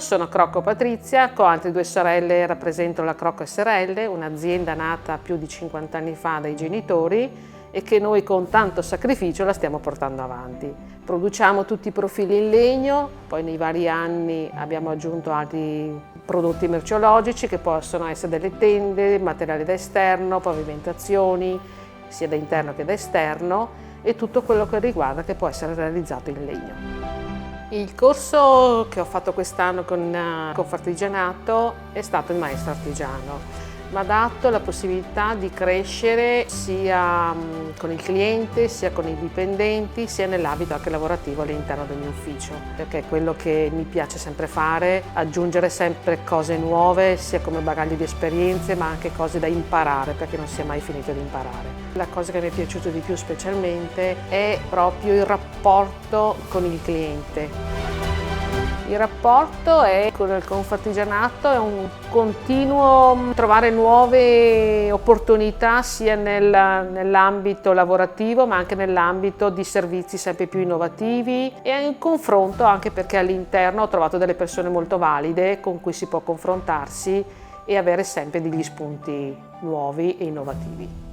sono Crocco Patrizia, con altre due sorelle rappresento la Crocco SRL, un'azienda nata più di 50 anni fa dai genitori e che noi con tanto sacrificio la stiamo portando avanti. Produciamo tutti i profili in legno, poi nei vari anni abbiamo aggiunto altri prodotti merceologici che possono essere delle tende, materiali da esterno, pavimentazioni, sia da interno che da esterno, e tutto quello che riguarda che può essere realizzato in legno. Il corso che ho fatto quest'anno con Confartigianato è stato il maestro artigiano. Mi ha dato la possibilità di crescere sia con il cliente, sia con i dipendenti, sia nell'ambito anche lavorativo all'interno del mio ufficio, perché è quello che mi piace sempre fare, aggiungere sempre cose nuove, sia come bagaglio di esperienze, ma anche cose da imparare, perché non si è mai finito di imparare. La cosa che mi è piaciuta di più specialmente è proprio il rapporto con il cliente. Il rapporto con il Confartigianato è un continuo trovare nuove opportunità sia nell'ambito lavorativo ma anche nell'ambito di servizi sempre più innovativi, e un confronto anche perché all'interno ho trovato delle persone molto valide con cui si può confrontarsi e avere sempre degli spunti nuovi e innovativi.